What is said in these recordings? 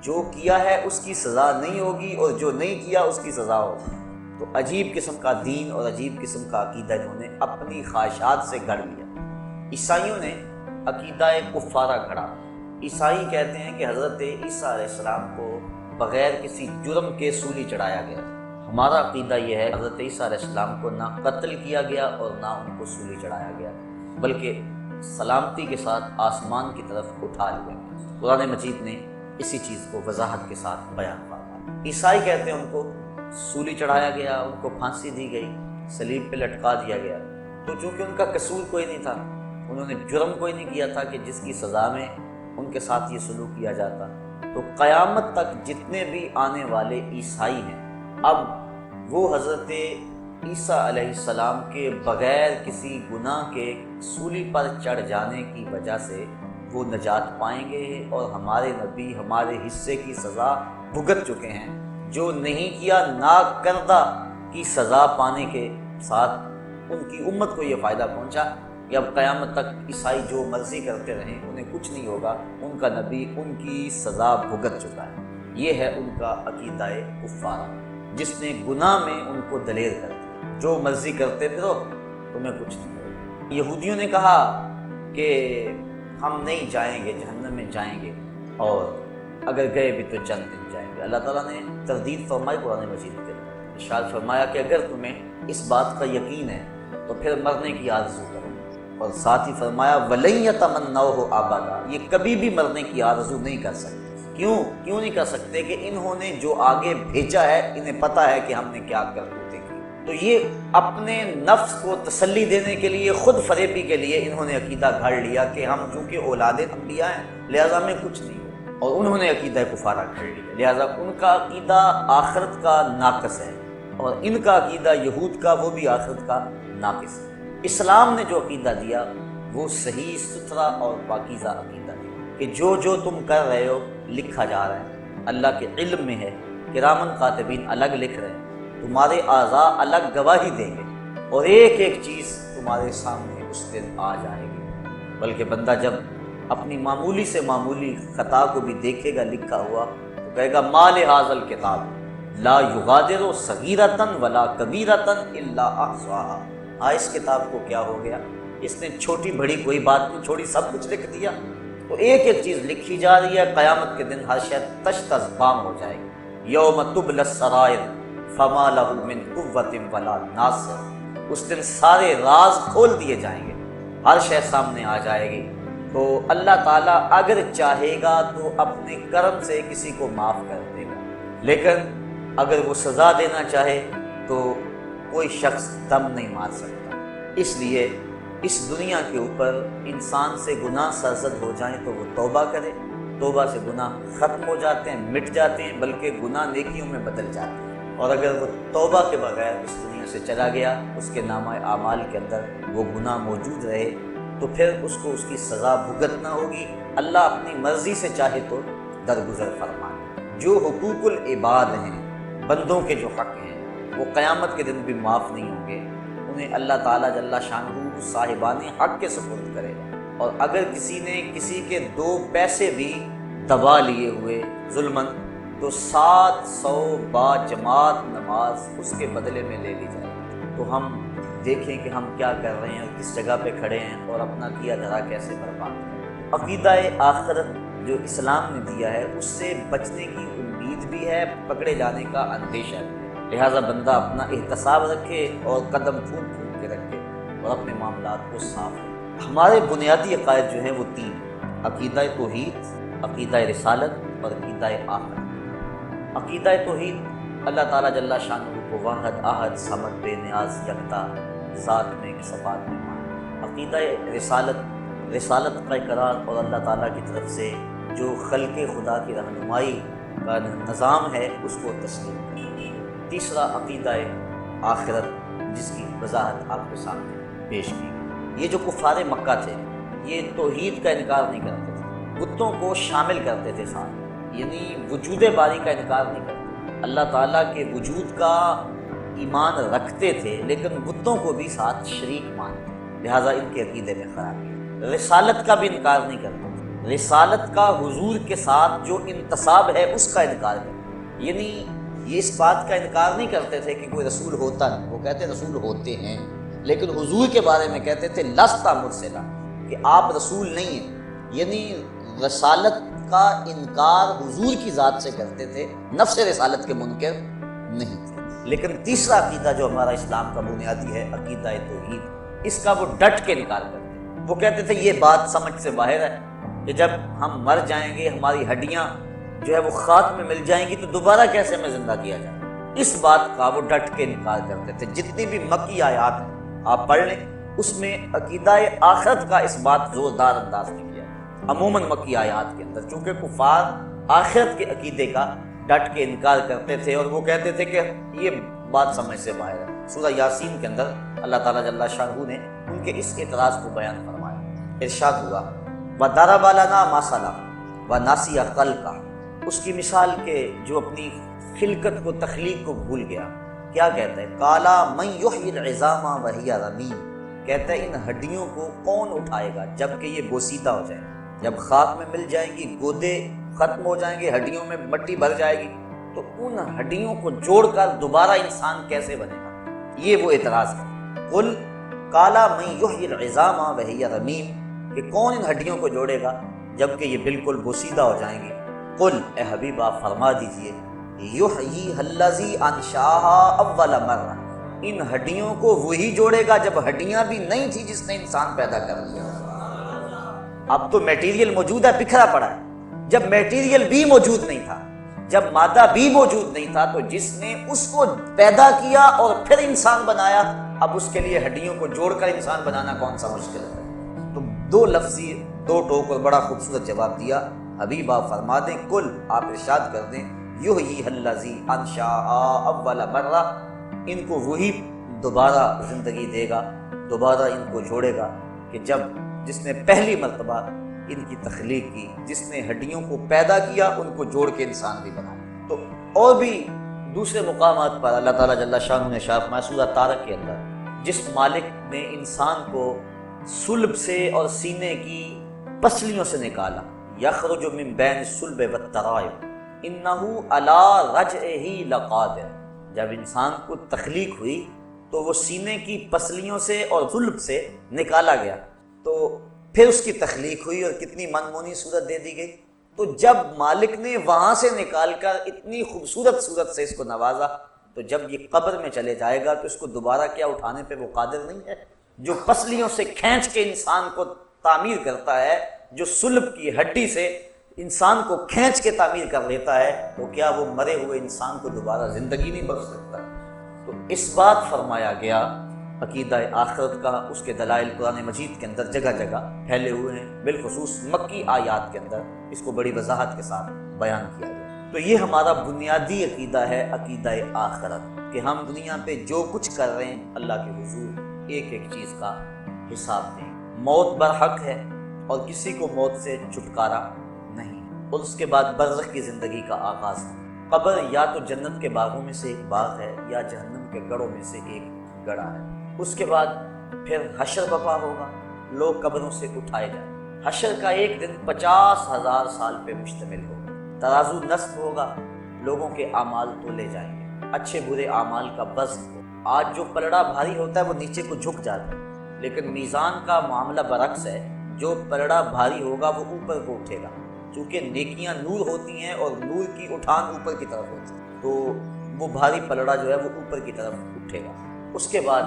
جو کیا ہے اس کی سزا نہیں ہوگی اور جو نہیں کیا اس کی سزا ہوگی۔ تو عجیب قسم کا دین اور عجیب قسم کا عقیدہ انہوں نے اپنی خواہشات سے گھڑ لیا۔ عیسائیوں نے عقیدہ کفارہ گھڑا۔ عیسائی کہتے ہیں کہ حضرت عیسیٰ علیہ السلام کو بغیر کسی جرم کے سولی چڑھایا گیا۔ ہمارا عقیدہ یہ ہے حضرت عیسیٰ علیہ السلام کو نہ قتل کیا گیا اور نہ ان کو سولی چڑھایا گیا، بلکہ سلامتی کے ساتھ آسمان کی طرف اٹھا لیا گیا۔ قرآن مجید نے اسی چیز کو وضاحت کے ساتھ بیان فرمایا۔ عیسائی کہتے ہیں ان کو سولی چڑھایا گیا، ان کو پھانسی دی گئی، صلیب پہ لٹکا دیا گیا۔ تو چونکہ ان کا قصور کوئی نہیں تھا، انہوں نے جرم کوئی نہیں کیا تھا کہ جس کی سزا میں ان کے ساتھ یہ سلوک کیا جاتا، تو قیامت تک جتنے بھی آنے والے عیسائی ہیں اب وہ حضرت عیسیٰ علیہ السلام کے بغیر کسی گناہ کے سولی پر چڑھ جانے کی وجہ سے وہ نجات پائیں گے، اور ہمارے نبی ہمارے حصے کی سزا بھگت چکے ہیں۔ جو نہیں کیا ناکردہ کی سزا پانے کے ساتھ ان کی امت کو یہ فائدہ پہنچا کہ اب قیامت تک عیسائی جو مرضی کرتے رہیں انہیں کچھ نہیں ہوگا، ان کا نبی ان کی سزا بھگت چکا ہے۔ یہ ہے ان کا عقیدہ کفارہ، جس نے گناہ میں ان کو دلیر کر دیا، جو مرضی کرتے پھرو تمہیں کچھ نہیں ہوگا۔ یہودیوں نے کہا کہ ہم نہیں جائیں گے، جہنم میں جائیں گے، اور اگر گئے بھی تو چند دن جائیں گے۔ اللہ تعالیٰ نے تردید فرمائی قرآن مجید کے اندر، ارشاد فرمایا کہ اگر تمہیں اس بات کا یقین ہے تو پھر مرنے کی آرزو کرو، اور ساتھ ہی فرمایا وَلَن يَتَمَنَّوْهُ أَبَدًا، یہ کبھی بھی مرنے کی آرزو نہیں کر سکتے۔ کیوں نہیں کر سکتے؟ کہ انہوں نے جو آگے بھیجا ہے انہیں پتہ ہے کہ ہم نے کیا کرتوتیں کی۔ تو یہ اپنے نفس کو تسلی دینے کے لیے، خود فریبی کے لیے انہوں نے عقیدہ گھڑ لیا کہ ہم چونکہ اولاد انبیاء ہیں لہذا میں کچھ نہیں ہو، اور انہوں نے عقیدہ کفارہ گھڑ لیا، لہذا ان کا عقیدہ آخرت کا ناقص ہے، اور ان کا عقیدہ یہود کا وہ بھی آخرت کا ناقص ہے۔ اسلام نے جو عقیدہ دیا وہ صحیح ستھرا اور پاکیزہ عقیدہ دیا کہ جو تم کر رہے ہو لکھا جا رہا ہے، اللہ کے علم میں ہے، کرامن کاتبین الگ لکھ رہے ہیں، تمہارے اعضاء الگ گواہی دیں گے، اور ایک ایک چیز تمہارے سامنے اس دن آ جائے گی۔ بلکہ بندہ جب اپنی معمولی سے معمولی خطا کو بھی دیکھے گا لکھا ہوا تو کہے گا ما لہذا الکتاب لا یغادر صغیرۃ ولا کبیرۃ الا احصاها، اس کتاب کو کیا ہو گیا، اس نے چھوٹی بڑی کوئی بات نہیں چھوڑی، سب کچھ لکھ دیا۔ تو ایک ایک چیز لکھی جا رہی ہے، قیامت کے دن ہر شے تش تش بام ہو جائے گی۔ یوم تبلی السرائر فما لہ من قوۃ ولا ناصر، اس دن سارے راز کھول دیے جائیں گے، ہر شے سامنے آ جائے گی۔ تو اللہ تعالیٰ اگر چاہے گا تو اپنے کرم سے کسی کو معاف کر دے گا، لیکن اگر وہ سزا دینا چاہے تو کوئی شخص دم نہیں مار سکتا۔ اس لیے اس دنیا کے اوپر انسان سے گناہ سرزد ہو جائیں تو وہ توبہ کرے، توبہ سے گناہ ختم ہو جاتے ہیں، مٹ جاتے ہیں، بلکہ گناہ نیکیوں میں بدل جاتے ہیں۔ اور اگر وہ توبہ کے بغیر اس دنیا سے چلا گیا، اس کے نامہ اعمال کے اندر وہ گناہ موجود رہے، تو پھر اس کو اس کی سزا بھگتنا ہوگی۔ اللہ اپنی مرضی سے چاہے تو درگزر فرمائے۔ جو حقوق العباد ہیں، بندوں کے جو حق ہیں، وہ قیامت کے دن بھی معاف نہیں ہوں گے، انہیں اللہ تعالیٰ جل شانہ صاحبان حق کے سپرد کرے گا۔ اور اگر کسی نے کسی کے 2 پیسے بھی دبا لیے ہوئے ظلماً تو 700 با جماعت نماز اس کے بدلے میں لے لی جائے گی۔ تو ہم دیکھیں کہ ہم کیا کر رہے ہیں، کس جگہ پہ کھڑے ہیں، اور اپنا کیا دھرا کیسے برباد کریں۔ عقیدہ آخرت جو اسلام نے دیا ہے اس سے بچنے کی امید بھی ہے، پکڑے جانے کا اندیشہ بھی ہے، لہٰذا بندہ اپنا احتساب رکھے اور قدم پھونک پھونک کے رکھے اور اپنے معاملات کو صاف رکھے۔ ہمارے بنیادی عقائد جو ہیں وہ 3: عقیدہ توحید، عقیدہ رسالت اور عقیدہ آخرت۔ عقیدہ توحید اللہ تعالیٰ جل شانہ کو واحد احد صمد بے نیاز یکتا ذات میں صفات میں مانا۔ عقیدہ رسالت کا اقرار اور اللہ تعالیٰ کی طرف سے جو خلق خدا کی رہنمائی کا نظام ہے اس کو تسلیم کرنا۔ تیسرا عقیدہ آخرت، جس کی وضاحت آپ کے سامنے پیش کی۔ یہ جو کفار مکہ تھے یہ توحید کا انکار نہیں کرتے تھے، بتوں کو شامل کرتے تھے ساتھ، یعنی وجود باری کا انکار نہیں کرتے، اللہ تعالیٰ کے وجود کا ایمان رکھتے تھے لیکن بتوں کو بھی ساتھ شریک مانتے، لہٰذا ان کے عقیدے میں خرابی ہے۔ رسالت کا بھی انکار نہیں کرتے تھے، رسالت کا حضور کے ساتھ جو انتصاب ہے اس کا انکار کرتے، یعنی یہ اس بات کا انکار نہیں کرتے تھے کہ کوئی رسول ہوتا نہیں، وہ کہتے رسول ہوتے ہیں، لیکن حضور کے بارے میں کہتے تھے لست مرسلا، کہ آپ رسول نہیں ہیں، یعنی رسالت کا انکار حضور کی ذات سے کرتے تھے، نفس رسالت کے منکر نہیں تھے۔ لیکن تیسرا عقیدہ جو ہمارا اسلام کا بنیادی ہے، عقیدہ توحید، اس کا وہ ڈٹ کے انکار کرتے ہیں۔ وہ کہتے تھے یہ بات سمجھ سے باہر ہے کہ جب ہم مر جائیں گے ہماری ہڈیاں جو ہے وہ خاک میں مل جائیں گی تو دوبارہ کیسے ہمیں زندہ کیا جائے، اس بات کا وہ ڈٹ کے انکار کرتے تھے۔ جتنی بھی مکی آیات آپ پڑھ لیں اس میں عقیدہ آخرت کا اس بات زوردار انداز میں کیا ہے، عموماً مکی آیات کے اندر، چونکہ کفار آخرت کے عقیدے کا ڈٹ کے انکار کرتے تھے اور وہ کہتے تھے کہ یہ بات سمجھ سے باہر ہے۔ سورہ یاسین کے اندر اللہ تعالیٰ جل شانہ نے ان کے اس اعتراض کو بیان فرمایا، ارشاد ہوا وَضَرَبَ لَنَا مَثَلًا وَنَسِیَ خَلْقَهُ، اس کی مثال کے جو اپنی خلقت کو، تخلیق کو بھول گیا، کیا کہتا ہے قَالَ مَن يُحْيِي الْعِظَامَ وَهِيَ رَمِيمٌ، کہتا ہے ان ہڈیوں کو کون اٹھائے گا جب کہ یہ بوسیدہ ہو جائیں، جب خاک میں مل جائیں گی، گودے ختم ہو جائیں گے، ہڈیوں میں مٹی بھر جائے گی، تو ان ہڈیوں کو جوڑ کر دوبارہ انسان کیسے بنے گا، یہ وہ اعتراض ہے۔ قُلْ قَالَ مَن يُحْيِي الْعِظَامَ وَهِيَ رَمِيمٌ، کہ کون ان ہڈیوں کو جوڑے گا جبکہ یہ بالکل بوسیدہ ہو جائیں گی۔ قل، اے حبیب آپ فرما دیجئے، یحییھا الذی انشاھا اول مرہ، ان ہڈیوں کو وہی جوڑے گا جب ہڈیاں بھی نہیں تھی جس نے انسان پیدا کر لیا۔ اب تو میٹیریل موجود ہے، بکھرا پڑا ہے، جب میٹیریل بھی موجود نہیں تھا، جب مادہ بھی موجود نہیں تھا، تو جس نے اس کو پیدا کیا اور پھر انسان بنایا، اب اس کے لیے ہڈیوں کو جوڑ کر انسان بنانا کون سا مشکل ہے۔ تو دو لفظی دو ٹوک اور بڑا خوبصورت جواب دیا۔ حبیب آپ فرما دیں، کل آپ ارشاد کر دیں، یحییھا الذی انشاھا اول مرہ، ان کو وہی دوبارہ زندگی دے گا، دوبارہ ان کو جوڑے گا کہ جس نے پہلی مرتبہ ان کی تخلیق کی، جس نے ہڈیوں کو پیدا کیا، ان کو جوڑ کے انسان بھی بنایا۔ تو اور بھی دوسرے مقامات پر اللہ تعالیٰ جل شانہ نے ارشاد فرمایا سورہ طارق کے اندر، جس مالک نے انسان کو صلب سے اور سینے کی پسلیوں سے نکالا، یخرج من بین الصلب والترائب انہ علی رجعہ لقادر، جب انسان کو تخلیق ہوئی تو وہ سینے کی پسلیوں سے اور صلب سے نکالا گیا، تو پھر اس کی تخلیق ہوئی اور کتنی منمونی صورت دے دی گئی۔ تو جب مالک نے وہاں سے نکال کر اتنی خوبصورت صورت سے اس کو نوازا، تو جب یہ قبر میں چلے جائے گا تو اس کو دوبارہ کیا اٹھانے پہ وہ قادر نہیں ہے؟ جو پسلیوں سے کھینچ کے انسان کو تعمیر کرتا ہے، جو صلب کی ہڈی سے انسان کو کھینچ کے تعمیر کر لیتا ہے، تو کیا وہ مرے ہوئے انسان کو دوبارہ زندگی نہیں بخش سکتا؟ تو اس بات فرمایا گیا عقیدہ آخرت کا، اس کے دلائل قرآن مجید کے اندر جگہ جگہ پھیلے ہوئے ہیں، بالخصوص مکی آیات کے اندر اس کو بڑی وضاحت کے ساتھ بیان کیا گیا۔ تو یہ ہمارا بنیادی عقیدہ ہے، عقیدہ آخرت، کہ ہم دنیا پہ جو کچھ کر رہے ہیں اللہ کے حضور ایک ایک چیز کا حساب دیں۔ موت برحق ہے اور کسی کو موت سے چھٹکارا نہیں، اور اس کے بعد برزخ کی زندگی کا آغاز ہے۔ قبر یا تو جنت کے باغوں میں سے ایک باغ ہے یا جہنم کے گڑھوں میں سے ایک گڑھا ہے۔ اس کے بعد پھر حشر برپا ہوگا، لوگ قبروں سے اٹھائے جائیں۔ حشر کا ایک دن 50,000 سال پہ مشتمل ہوگا، ترازو نصب ہوگا، لوگوں کے اعمال تولے جائیں گے، اچھے برے اعمال کا وزن ہوگا۔ آج جو پلڑا بھاری ہوتا ہے وہ نیچے کو جھک جاتا ہے، لیکن میزان کا معاملہ برعکس ہے، جو پلڑا بھاری ہوگا وہ اوپر کو اٹھے گا، چونکہ نیکیاں نور ہوتی ہیں اور نور کی اٹھان اوپر کی طرف ہوتی ہے، تو وہ بھاری پلڑا جو ہے وہ اوپر کی طرف اٹھے گا۔ اس کے بعد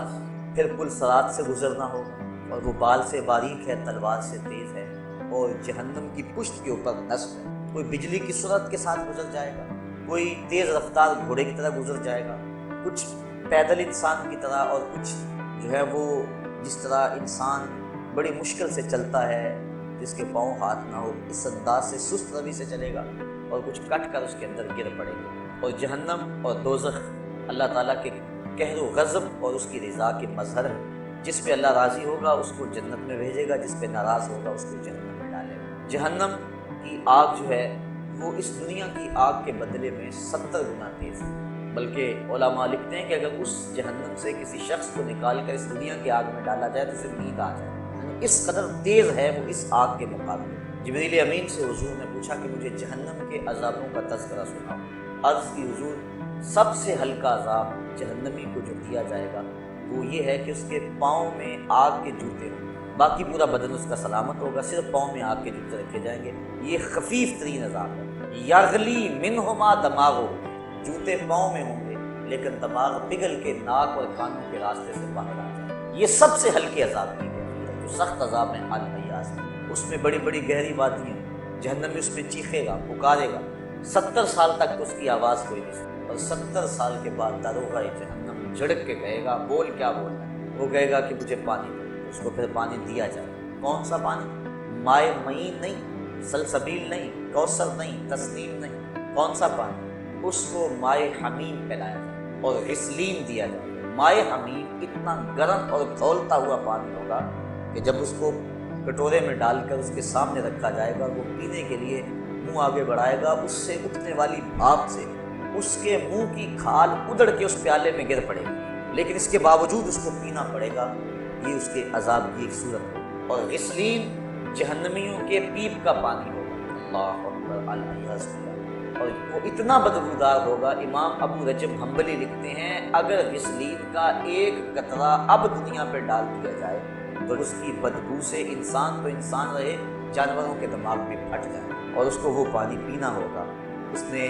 پھر پل صراط سے گزرنا ہوگا، اور وہ بال سے باریک ہے، تلوار سے تیز ہے، اور جہنم کی پشت کے اوپر نصب ہے۔ کوئی بجلی کی سرعت کے ساتھ گزر جائے گا، کوئی تیز رفتار گھوڑے کی طرح گزر جائے گا، کچھ پیدل انسان کی طرح، اور کچھ جو ہے وہ جس طرح انسان بڑی مشکل سے چلتا ہے، جس کے پاؤں ہاتھ نہ ہو، اس انداز سے سست روی سے چلے گا، اور کچھ کٹ کر اس کے اندر گر پڑے گا۔ اور جہنم اور دوزخ اللہ تعالیٰ کے قہر و غضب اور اس کی رضا کے مظہر ہے، جس پہ اللہ راضی ہوگا اس کو جنت میں بھیجے گا، جس پہ ناراض ہوگا اس کو جہنم میں ڈالے گا۔ جہنم کی آگ جو ہے وہ اس دنیا کی آگ کے بدلے میں 70 گنا تیز ہے، بلکہ علماء لکھتے ہیں کہ اگر اس جہنم سے کسی شخص کو نکال کر اس دنیا کی آگ میں ڈالا جائے تو اسے نیند آ جائے، یعنی اس قدر تیز ہے وہ اس آگ کے مقابلے۔ جبریل امین سے حضور نے پوچھا کہ مجھے جہنم کے عذابوں کا تذکرہ سناؤ۔ عرض کی حضور سب سے ہلکا عذاب جہنمی کو جو دیا جائے گا وہ یہ ہے کہ اس کے پاؤں میں آگ کے جوتے ہوں، باقی پورا بدن اس کا سلامت ہوگا، صرف پاؤں میں آگ کے جوتے رکھے جائیں گے۔ یہ خفیف ترین عذاب ہے۔ یغلی منہما دماغو، جوتے پاؤں میں ہوں گے لیکن دماغ پگھل کے ناک اور کانوں کے راستے سے باہر آ جائے۔ یہ سب سے ہلکے عذاب کی کیفیت ہے۔ جو سخت عذاب ہے الحیاس، اس میں بڑی بڑی گہری وادیاں، جہنمی اس میں چیخے گا، پکارے گا، 70 سال تک اس کی آواز کوئی نہیں سنے، اور 70 سال کے بعد داروغہ جہنم جھڑک کے کہے گا بول کیا بولنا ہے؟ وہ کہے گا کہ مجھے پانی دو، اس کو پھر پانی دیا جائے۔ کون سا پانی؟ مائے معین نہیں، سلسبیل نہیں، کوثر نہیں، تسنیم نہیں، کون سا پانی؟ اس کو مائے حمیم پلایا جائے اور غسلین دیا جائے۔ مائے حمیم اتنا گرم اور کھولتا ہوا پانی ہوگا کہ جب اس کو کٹورے میں ڈال کر اس کے سامنے رکھا جائے گا، وہ پینے کے لیے منہ آگے بڑھائے گا، اس سے اٹھنے والی بھاپ سے اس کے منہ کی کھال ادڑ کے اس پیالے میں گر پڑے گی، لیکن اس کے باوجود اس کو پینا پڑے گا۔ یہ اس کے عذاب کی ایک صورت ہے۔ اور غسلین جہنمیوں کے پیپ کا پانی ہوگا، اللہ اکبر، الحیاس باللہ، اور وہ اتنا بدبودار ہوگا۔ امام ابو رجب حنبلی لکھتے ہیں اگر غسلین کا ایک قطرہ اب دنیا پہ ڈال دیا جائے تو اس کی بدبو سے انسان تو انسان رہے، جانوروں کے دماغ میں پھٹ جائے، اور اس کو وہ پانی پینا ہوگا۔ اس نے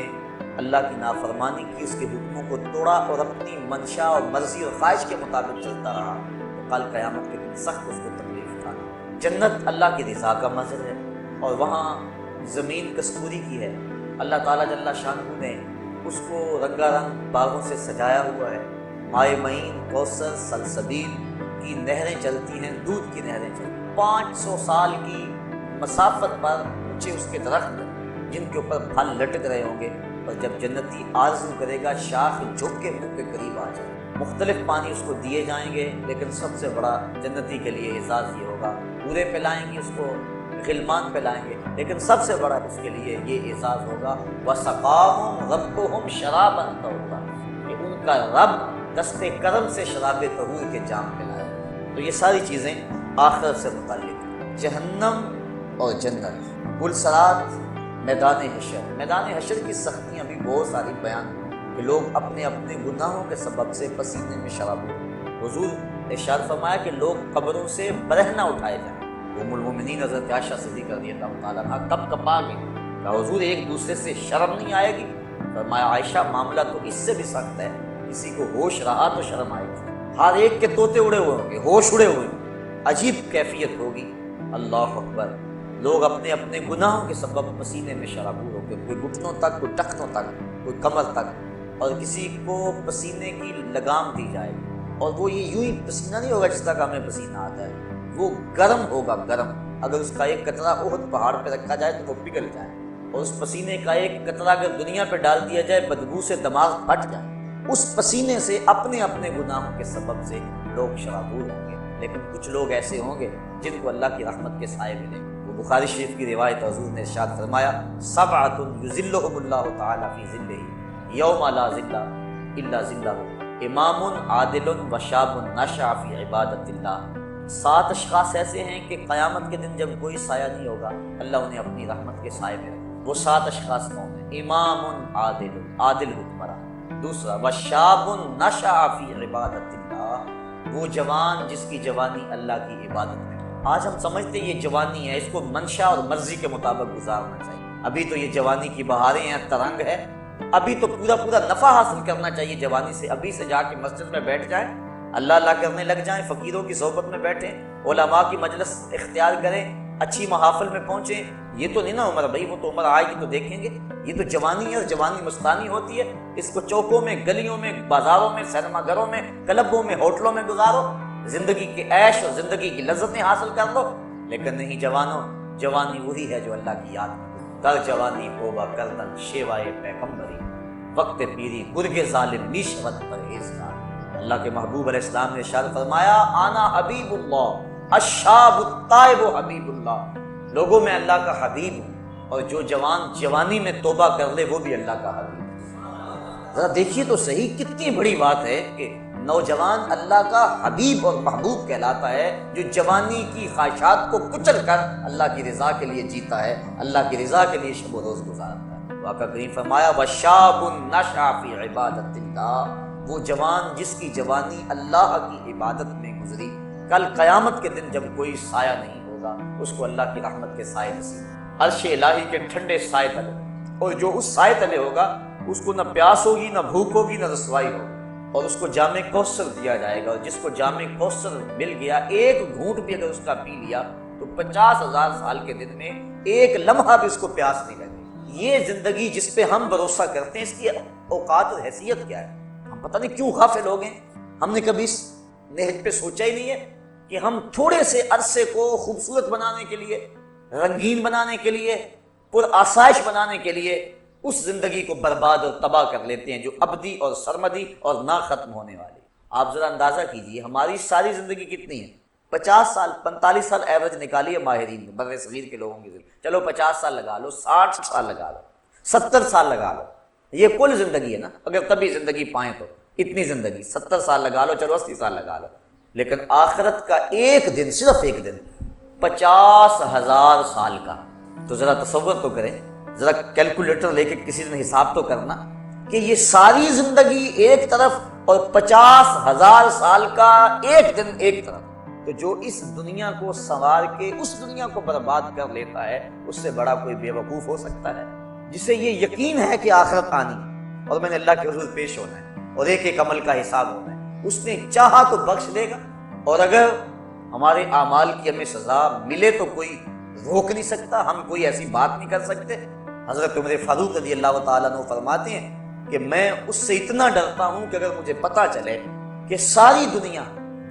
اللہ کی نافرمانی کی، اس کے حکموں کو توڑا اور اپنی منشا اور مرضی اور خواہش کے مطابق چلتا رہا، تو کل قیامت کے دن سخت اس کو تکلیف اٹھانا۔ جنت اللہ کی رضا کا منظر ہے، اور وہاں زمین کستوری کی ہے۔ اللہ تعالیٰ جل شانہ نے اس کو رنگا رنگ باغوں سے سجایا ہوا ہے۔ مائے معین، کوثر، سلسبیل کی نہریں چلتی ہیں، دودھ کی نہریں چلتی ہیں۔ 500 سال کی مسافت پر اونچے اس کے درخت جن کے اوپر پھل لٹک رہے ہوں گے، اور جب جنتی آرزو کرے گا شاخ جھک کے منہ کے قریب آ جائے۔ مختلف پانی اس کو دیے جائیں گے، لیکن سب سے بڑا جنتی کے لیے اعزاز یہ ہوگا، پورے پلائیں گے اس کو، غلمان پلائیں گے، لیکن سب سے بڑا اس کے لیے یہ اعزاز ہوگا وَسَقَاهُمْ رَبُّهُمْ شَرَابًا طَهُورًا، کہ ان کا رب دست کرم سے شراب طہور کے جام پلائے۔ تو یہ ساری چیزیں آخرت سے متعلق ہیں۔ جہنم اور جنت، پلسرات، میدان حشر۔ میدان حشر کی سختیاں بھی بہت ساری بیان ہیں کہ لوگ اپنے اپنے گناہوں کے سبب سے پسینے میں شراب ہو۔ حضور ارشاد فرمایا کہ لوگ قبروں سے برہنہ اٹھائے جائیں۔ ام المومنین حضرت عائشہ صدیقہ رضی اللہ تعالیٰ عنہا کب کپا گئی کہ حضور ایک دوسرے سے شرم نہیں آئے گی؟ فرمایا عائشہ معاملہ تو اس سے بھی سخت ہے، کسی کو ہوش رہا تو شرم آئے گی، ہر ایک کے طوطے اڑے ہوئے ہوں گے، ہوش اڑے ہوئے ہوں گے، عجیب کیفیت ہوگی۔ اللہ اکبر، لوگ اپنے اپنے گناہوں کے سبب پسینے میں شرابور ہو کے، کوئی گھٹنوں تک، کوئی ٹخنوں تک، کوئی کمر تک، اور کسی کو پسینے کی لگام دی جائے گی، اور وہ یہ یوں ہی پسینہ نہیں ہوگا جس طرح ہمیں پسینہ آتا ہے، وہ گرم ہوگا، گرم۔ اگر اس کا ایک قطرہ احد پہاڑ پہ رکھا جائے تو وہ پگھل جائے، اور اس پسینے کا ایک قطرہ اگر دنیا پہ ڈال دیا جائے بدبو سے دماغ پھٹ جائے۔ اس پسینے سے اپنے اپنے گناہوں کے سبب سے لوگ شرابور ہوں گے، لیکن کچھ لوگ ایسے ہوں گے جن کو اللہ کی رحمت کے سائے ملیں۔ وہ بخاری شریف کی روایت، حضور نے ارشاد فرمایا سبعۃ یظلھم اللہ تعالی فی ظلہ یوم لا ظل الا ظلہ، امام عادل وشاب نشأ فی عبادۃ اللہ۔ 7 اشخاص ایسے ہیں کہ قیامت کے دن جب کوئی سایہ نہیں ہوگا، اللہ انہیں اپنی رحمت کے سائے میں رکھے۔ وہ 7 اشخاص کون ہیں؟ امام عادل، عادل حکمراں۔ دوسرا وشاب نشأ فی عبادۃ اللہ، وہ جوان جس کی جوانی اللہ کی عبادت میں۔ آج ہم سمجھتے ہیں یہ جوانی ہے، اس کو منشا اور مرضی کے مطابق گزارنا چاہیے۔ ابھی تو یہ جوانی کی بہاریں ہیں، ترنگ ہے، ابھی تو پورا نفع حاصل کرنا چاہیے جوانی سے۔ ابھی سے جا کے مسجد میں بیٹھ جائیں، اللہ اللہ کرنے لگ جائیں، فقیروں کی صحبت میں بیٹھیں، علماء کی مجلس اختیار کریں، اچھی محافل میں پہنچیں۔ یہ تو نہیں نا عمر بھائی، وہ تو عمر آئے گی تو دیکھیں گے۔ یہ تو جوانی ہے، اور جوانی مستانی ہوتی ہے، اس کو چوکوں میں، گلیوں میں، بازاروں میں، سینما گھروں میں، کلبوں میں، ہوٹلوں میں گزارو، زندگی کے عیش اور زندگی کی لذتیں حاصل کر لو۔ لیکن نہیں جوانوں، جوانی وہی ہے جو اللہ کی یاد میں۔ در جوانی توبہ کردن شیوائے پیغمبری، وقت پیری گرگ ظالم نیشوت پرہیزگار۔ اللہ کے محبوب علیہ السلام نے ارشاد فرمایا انا حبیب اللہ الشاب التائب حبیب اللہ، لوگوں میں اللہ کا حبیب ہوں، اور جو جوان جوانی میں توبہ کر لے وہ بھی اللہ کا حبیب۔ ذرا دیکھیے تو صحیح، کتنی بڑی بات ہے کہ نوجوان اللہ کا حبیب اور محبوب کہلاتا ہے جو جوانی کی خواہشات کو کچل کر اللہ کی رضا کے لیے جیتا ہے، اللہ کی رضا کے لیے شب و روز گزارتا ہے۔ آقا کریم فرمایا وَشَابٌ نَشَأَ فِي عِبَادَةِ اللَّهِ، وہ جوان جس کی جوانی اللہ کی عبادت میں گزری، کل قیامت کے دن جب کوئی سایہ نہیں ہوگا اس کو اللہ کی رحمت کے سائے نصیب، عرش الہی کے ٹھنڈے سائے تلے، اور جو اس سائے تلے ہوگا اس کو نہ پیاس ہوگی، نہ بھوک ہوگی، نہ رسوائی ہوگی، اور اس کو جام کوثر دیا جائے گا، اور جس کو جام کوثر مل گیا ایک گھونٹ بھی اگر اس کا پی لیا تو 50,000 سال کے دن میں ایک لمحہ بھی اس کو پیاس نہیں لگے۔ یہ زندگی جس پہ ہم بھروسہ کرتے ہیں اس کی اوقات اور حیثیت کیا ہے؟ ہم پتہ نہیں کیوں غافل ہو گئے، ہم نے کبھی اس نہج پہ سوچا ہی نہیں ہے کہ ہم تھوڑے سے عرصے کو خوبصورت بنانے کے لیے، رنگین بنانے کے لیے، پر آسائش بنانے کے لیے اس زندگی کو برباد اور تباہ کر لیتے ہیں جو ابدی اور سرمدی اور نہ ختم ہونے والی۔ آپ ذرا اندازہ کیجئے ہماری ساری زندگی کتنی ہے؟ 50 سال، 45 سال ایوریج نکالیے ماہرین بر صغیر کے لوگوں کی زندگی، چلو 50 سال لگا لو، 60 سال لگا لو، 70 سال لگا لو، یہ کل زندگی ہے نا، اگر تبھی زندگی پائیں تو اتنی زندگی 70 سال لگا لو، چلو 80 سال لگا لو، لیکن آخرت کا ایک دن، صرف ایک دن 50,000 سال کا، تو ذرا تصور تو کریں، ذرا کیلکولیٹر لے کے کسی نے حساب تو کرنا کہ یہ ساری زندگی ایک طرف اور 50,000 سال کا ایک دن ایک طرف، تو جو اس دنیا کو سنوار کے اس دنیا کو برباد کر لیتا ہے اس سے بڑا کوئی بے وقوف ہو سکتا ہے؟ جسے یہ یقین ہے کہ آخرت آنی ہے اور میں نے اللہ کے حضور پیش ہونا ہے اور ایک ایک عمل کا حساب ہونا ہے، اس نے چاہا تو بخش دے گا، اور اگر ہمارے اعمال کی ہمیں سزا ملے تو کوئی روک نہیں سکتا، ہم کوئی ایسی بات نہیں کر سکتے۔ حضرت عمر فاروق رضی اللہ تعالیٰ عنہ فرماتے ہیں کہ میں اس سے اتنا ڈرتا ہوں کہ اگر مجھے پتا چلے کہ ساری دنیا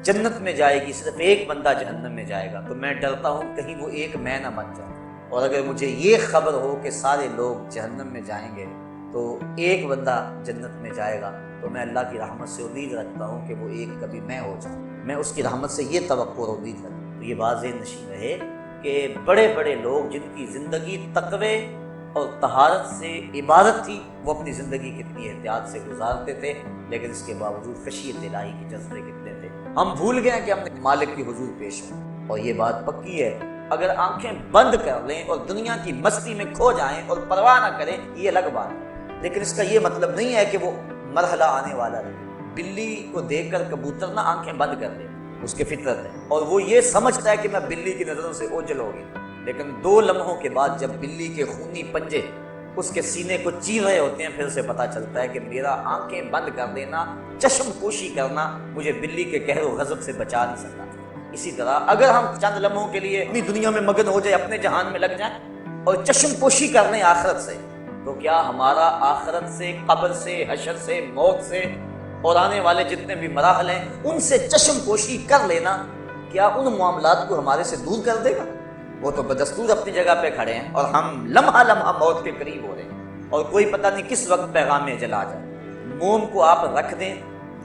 جنت میں جائے گی، صرف ایک بندہ جہنم میں جائے گا، تو میں ڈرتا ہوں کہیں وہ ایک میں نہ بن جاؤں، اور اگر مجھے یہ خبر ہو کہ سارے لوگ جہنم میں جائیں گے تو ایک بندہ جنت میں جائے گا، تو میں اللہ کی رحمت سے امید رکھتا ہوں کہ وہ ایک کبھی میں ہو جاؤں، میں اس کی رحمت سے یہ توقع اور امید رکھتا ہوں۔ تو یہ واضح نشین رہے کہ بڑے بڑے لوگ جن کی زندگی تقوی اور طہارت سے عبادت تھی، وہ اپنی زندگی کتنی احتیاط سے گزارتے تھے، لیکن اس کے باوجود خشیت الہی کے جذبے کتنے تھے۔ ہم بھول گئے کہ ہم نے مالک کی حضور پیش ہوں، اور یہ بات پکی ہے اگر آنکھیں بند کر لیں اور دنیا کی مستی میں کھو جائیں اور پرواہ نہ کریں یہ الگ بات ہے، لیکن اس کا یہ مطلب نہیں ہے کہ وہ مرحلہ آنے والا رہے۔ بلی کو دیکھ کر کبوتر نہ آنکھیں بند کر لے، اس کے فطرت ہے، اور وہ یہ سمجھتا ہے کہ میں بلی کی نظروں سے اوجھل ہو گئی، لیکن 2 لمحوں کے بعد جب بلی کے خونی پنجے اس کے سینے کو چیر رہے ہوتے ہیں، پھر اسے پتا چلتا ہے کہ میرا آنکھیں بند کر دینا، چشم پوشی کرنا مجھے بلی کے قہر و غضب سے بچا نہیں سکتا۔ اسی طرح اگر ہم چند لمحوں کے لیے اپنی دنیا میں مگن ہو جائے، اپنے جہان میں لگ جائیں اور چشم پوشی کر لیں آخرت سے، تو کیا ہمارا آخرت سے، قبر سے، حشر سے، موت سے اور آنے والے جتنے بھی مراحل ہیں ان سے چشم پوشی کر لینا کیا ان معاملات کو ہمارے سے دور کر دے گا؟ وہ تو بدستور اپنی جگہ پہ کھڑے ہیں اور ہم لمحہ لمحہ موت کے قریب ہو رہے ہیں، اور کوئی پتہ نہیں کس وقت پیغام جلا جائے۔ موم کو آپ رکھ دیں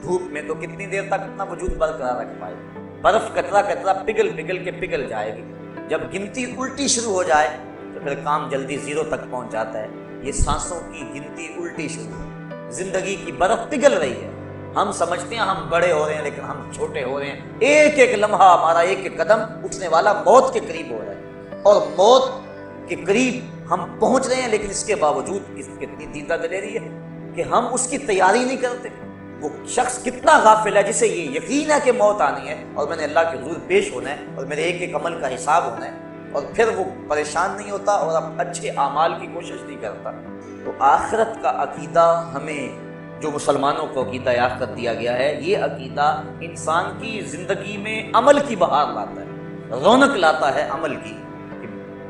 دھوپ میں تو کتنی دیر تک اپنا وجود برقرار رکھ پائے؟ برف قطرہ قطرہ پگھل کے پگھل جائے گی، جب گنتی الٹی شروع ہو جائے تو پھر کام جلدی 0 تک پہنچ جاتا ہے۔ یہ سانسوں کی گنتی الٹی شروع ہے، زندگی کی برف پگھل رہی ہے، ہم سمجھتے ہیں ہم بڑے ہو رہے ہیں لیکن ہم چھوٹے ہو رہے ہیں، ایک ایک لمحہ ہمارا ایک ایک قدم اٹھنے والا موت کے قریب ہو رہا ہے، اور موت کے قریب ہم پہنچ رہے ہیں، لیکن اس کے باوجود کتنی دیدہ دلیری ہے کہ ہم اس کی تیاری نہیں کرتے۔ وہ شخص کتنا غافل ہے جسے یہ یقین ہے کہ موت آنی ہے اور میں نے اللہ کے حضور پیش ہونا ہے اور میرے ایک ایک عمل کا حساب ہونا ہے، اور پھر وہ پریشان نہیں ہوتا اور اب اچھے اعمال کی کوشش نہیں کرتا۔ تو آخرت کا عقیدہ ہمیں، جو مسلمانوں کو عقیدہ آخرت دیا گیا ہے، یہ عقیدہ انسان کی زندگی میں عمل کی بہار لاتا ہے، رونق لاتا ہے عمل کی، کہ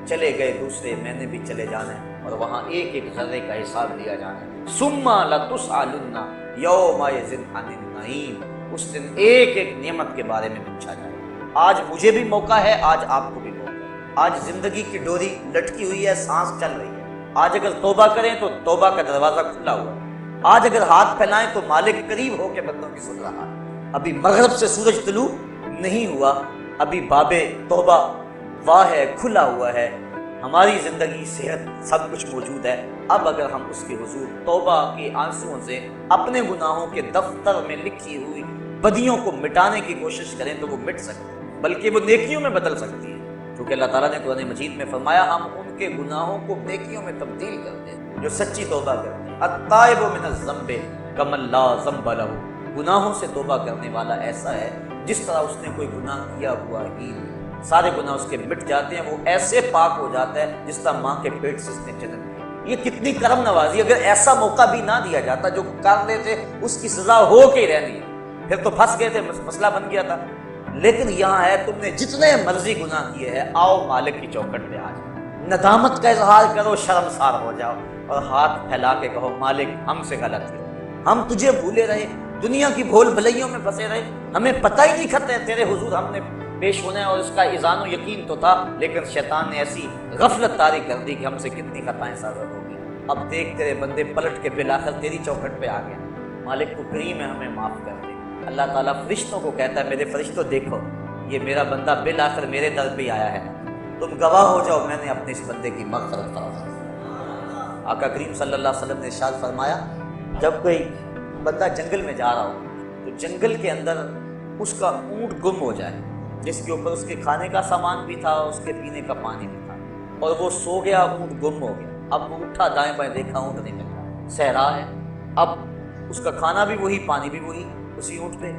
چلے گئے دوسرے، میں نے بھی چلے جانا ہے اور وہاں ایک ایک ذرے کا حساب لیا جانا ہے۔ ثم لتسألن یومئذ عن النعیم، اس دن ایک ایک نعمت کے بارے میں پوچھا جائے۔ آج مجھے بھی موقع ہے، آج آپ کو بھی موقع ہے، آج زندگی کی ڈوری لٹکی ہوئی ہے، سانس چل رہی ہے، آج اگر توبہ کریں تو توبہ کا دروازہ کھلا ہوا ہے، آج اگر ہاتھ پھیلائیں تو مالک قریب ہو کے بندوں کی سن رہا ہے۔ ابھی مغرب سے سورج طلوع نہیں ہوا، ابھی باب توبہ واہ ہے، کھلا ہوا ہے، ہماری زندگی، صحت، سب کچھ موجود ہے۔ اب اگر ہم اس کے حضور توبہ کے آنسوؤں سے اپنے گناہوں کے دفتر میں لکھی ہوئی بدیوں کو مٹانے کی کوشش کریں تو وہ مٹ سکتے ہیں، بلکہ وہ نیکیوں میں بدل سکتی ہے، کیونکہ اللہ تعالیٰ نے قرآن مجید میں فرمایا ہم ان کے گناہوں کو نیکیوں میں تبدیل کرتے ہیں جو سچی توبہ کرتے ہیں۔ التائب من الذنب کمن لا ذنب لہ، گناہوں سے توبہ کرنے والا ایسا ہے جس طرح اس نے کوئی گناہ کیا ہوا ہی نہیں، سارے گناہ اس کے مٹ جاتے ہیں، وہ ایسے پاک ہو جاتا ہے جس طرح ماں کے پیٹ سے اس نے جنم لیا۔ یہ کتنی کرم نوازی، اگر ایسا موقع بھی نہ دیا جاتا، جو کر رہے تھے اس کی سزا ہو کے ہی رہنی ہے، پھر تو پھنس گئے تھے، مسئلہ بن گیا تھا۔ لیکن یہاں ہے تم نے جتنے مرضی گناہ کیے ہیں، آؤ مالک کی چوکھٹ پہ آ جاؤ، ندامت کا اظہار کرو، شرمسار ہو جاؤ اور ہاتھ پھیلا کے کہو مالک ہم سے غلطی ہو، ہم تجھے بھولے رہے، دنیا کی بھول بھلائیوں میں پھنسے رہے، ہمیں پتہ ہی نہیں کھتے تیرے حضور ہم نے پیش ہونا ہے، اور اس کا اذعان و یقین تو تھا، لیکن شیطان نے ایسی غفلت طاری کر دی کہ ہم سے کتنی خطائیں صادر ہو گئی۔ اب دیکھ تیرے بندے پلٹ کے بالآخر تیری چوکھٹ پہ آ گئے، مالک کو کریم ہے ہمیں معاف کر دے۔ اللہ تعالیٰ فرشتوں کو کہتا ہے میرے فرشتوں دیکھو یہ میرا بندہ بالآخر میرے در پہ آیا ہے، تم گواہ ہو جاؤ میں نے اپنے اس بندے کی مغفرت فرمائی۔ آقا کریم صلی اللہ علیہ وسلم نے ارشاد فرمایا جب کوئی بندہ جنگل میں جا رہا ہو تو جنگل کے اندر اس کا اونٹ گم ہو جائے، جس کے اوپر اس کے کھانے کا سامان بھی تھا، اس کے پینے کا پانی بھی تھا، اور وہ سو گیا، اونٹ گم ہو گیا۔ اب وہ اٹھا دائیں بائیں دیکھا، اونٹ نہیں مل رہا، صحرا ہے، اب اس کا کھانا بھی وہی، پانی بھی وہی اسی اونٹ پہ۔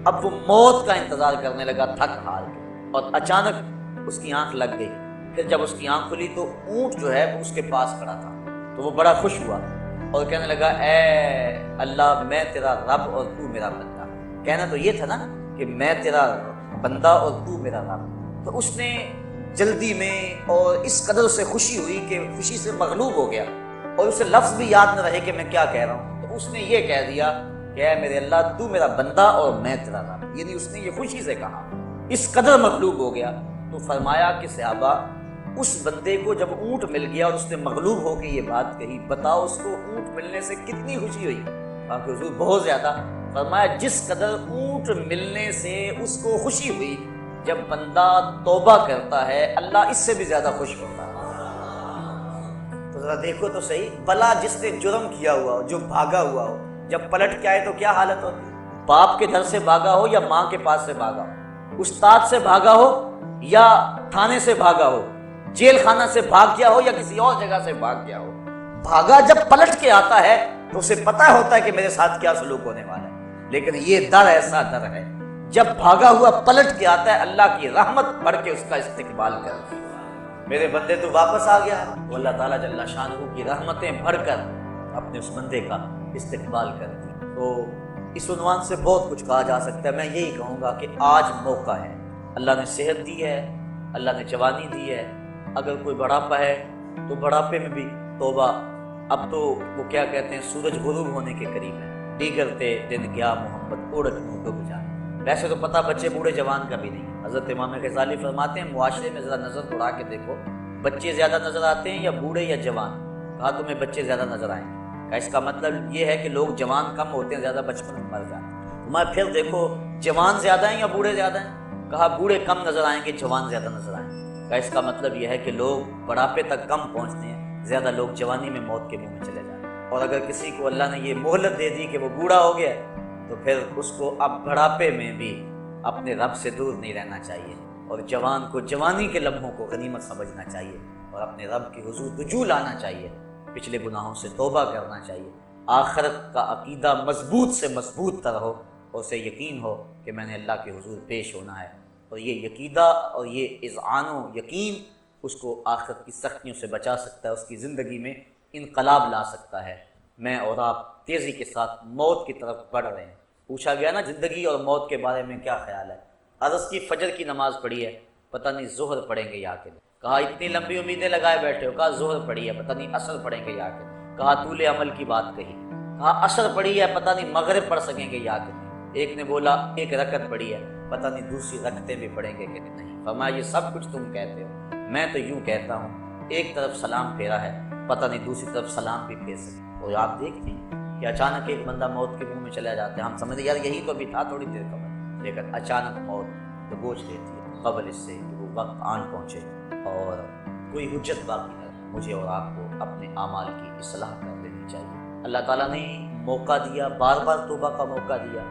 اب وہ موت کا انتظار کرنے لگا تھک ہار کے، اور اچانک اس کی آنکھ لگ گئی۔ پھر جب اس کی آنکھ کھلی تو اونٹ جو ہے وہ اس کے پاس کھڑا تھا، تو وہ بڑا خوش ہوا اور کہنے لگا اے اللہ میں تیرا رب اور تو میرا بندہ۔ کہنا تو یہ تھا نا کہ میں تیرا بندہ اور تو میرا رب۔ تو اس نے جلدی میں اور اس قدر سے خوشی ہوئی کہ خوشی سے مغلوب ہو گیا، اور اسے لفظ بھی یاد نہ رہے کہ میں کیا کہہ رہا ہوں، تو اس نے یہ کہہ دیا کہ اے میرے اللہ تو میرا بندہ اور میں تیرا رب، یعنی اس نے یہ خوشی سے کہا، اس قدر مغلوب ہو گیا۔ تو فرمایا کہ صحابہ اس بندے کو جب اونٹ مل گیا اور اس نے مغلوب ہو کے یہ بات کہی، بتاؤ اس کو اونٹ ملنے سے کتنی خوشی ہوئی؟ کہا کہ حضور بہت زیادہ۔ فرمایا جس قدر اونٹ ملنے سے اس کو خوشی ہوئی، جب بندہ توبہ کرتا ہے اللہ اس سے بھی زیادہ خوش ہوتا ہے۔ تو ذرا دیکھو تو صحیح، بلا جس نے جرم کیا ہوا ہو، جو بھاگا ہوا ہو، جب پلٹ کے آئے تو کیا حالت ہوتی؟ باپ کے گھر سے بھاگا ہو یا ماں کے پاس سے بھاگا ہو، استاد سے بھاگا ہو یا تھانے سے بھاگا ہو، جیل خانہ سے بھاگ گیا ہو یا کسی اور جگہ سے بھاگ گیا ہو، بھاگا جب پلٹ کے آتا ہے تو اسے پتہ ہوتا ہے کہ میرے ساتھ کیا سلوک ہونے والا ہے۔ لیکن یہ ڈر ایسا ڈر ہے، جب بھاگا ہوا پلٹ کے آتا ہے اللہ کی رحمت بڑھ کے اس کا استقبال کرتی ہے۔ میرے بندے تو واپس آ گیا، وہ اللہ تعالیٰ جل شانہ کی رحمتیں بڑھ کر اپنے اس بندے کا استقبال کرتی۔ تو اس عنوان سے بہت کچھ کہا جا سکتا ہے، میں یہی کہوں گا کہ آج موقع ہے، اللہ نے صحت دی ہے، اللہ نے جوانی دی ہے، اگر کوئی بڑھاپا ہے تو بڑھاپے میں بھی توبہ۔ اب تو وہ کیا کہتے ہیں سورج غروب ہونے کے قریب ہے، دیگرتے دن گیا محمد اوڑک منہ ڈوب جائے۔ ویسے تو پتہ بچے بوڑھے جوان کا بھی نہیں۔ حضرت امام غزالی فرماتے ہیں معاشرے میں ذرا نظر دوڑا کے دیکھو، بچے زیادہ نظر آتے ہیں یا بوڑھے یا جوان؟ کہا تمہیں بچے زیادہ نظر آئیں گے۔ کہا اس کا مطلب یہ ہے کہ لوگ جوان کم ہوتے ہیں، زیادہ بچپن میں مر جاتے ہیں۔ تمہیں پھر دیکھو جوان زیادہ ہیں یا بوڑھے زیادہ ہیں؟ کہا بوڑھے کم نظر آئیں گے، جوان زیادہ نظر آئیں گے۔ کہا اس کا مطلب یہ ہے کہ لوگ بڑھاپے تک کم پہنچتے ہیں، زیادہ لوگ جوانی میں موت کے منہ میں چلے جاتے ہیں۔ اور اگر کسی کو اللہ نے یہ مہلت دے دی کہ وہ بوڑھا ہو گیا تو پھر اس کو اب بڑھاپے میں بھی اپنے رب سے دور نہیں رہنا چاہیے، اور جوان کو جوانی کے لمحوں کو غنیمت سمجھنا چاہیے اور اپنے رب کی حضور رجوع لانا چاہیے، پچھلے گناہوں سے توبہ کرنا چاہیے، آخرت کا عقیدہ مضبوط سے مضبوط تر ہو اور اسے یقین ہو کہ میں نے اللہ کے حضور پیش ہونا ہے، اور یہ عقیدہ اور یہ اذعان و یقین اس کو آخرت کی سختیوں سے بچا سکتا ہے، اس کی زندگی میں انقلاب لا سکتا ہے۔ میں اور آپ تیزی کے ساتھ موت کی طرف بڑھ رہے ہیں۔ پوچھا گیا نا زندگی اور موت کے بارے میں کیا خیال ہے؟ عرض کی فجر کی نماز پڑھی ہے، پتہ نہیں ظہر پڑھیں گے یا کہ نہیں۔ کہا اتنی لمبی امیدیں لگائے بیٹھے ہو، کہا ظہر پڑھی ہے، پتہ نہیں عصر پڑھیں گے یا کہ نہیں۔ کہا طول عمل کی بات کہی، کہا عصر پڑھی ہے، پتہ نہیں مغرب پڑھ سکیں گے یا کہ نہیں۔ ایک نے بولا ایک رکعت پڑھی ہے، پتہ نہیں دوسری رکعتیں بھی پڑھیں گے کہ نہیں۔ فرمایا یہ سب کچھ تم کہتے ہو، میں تو یوں کہتا ہوں ایک طرف سلام پھیرا ہے، پتہ نہیں دوسری طرف سلام بھی پھیر سکے۔ اور آپ دیکھتے ہیں کہ اچانک ایک بندہ موت کے منہ میں چلا جاتا ہے، ہم سمجھتے یار یہی تو بھی تھا تھوڑی دیر قبل، لیکن اچانک موت دبوچ لیتی ہے قبل اس سے کہ وہ وقت آن پہنچے اور کوئی حجت باقی نہ رہے۔ مجھے اور آپ کو اپنے اعمال کی اصلاح کر لینی چاہیے۔ اللہ تعالیٰ نے موقع دیا، بار بار توبہ کا موقع دیا،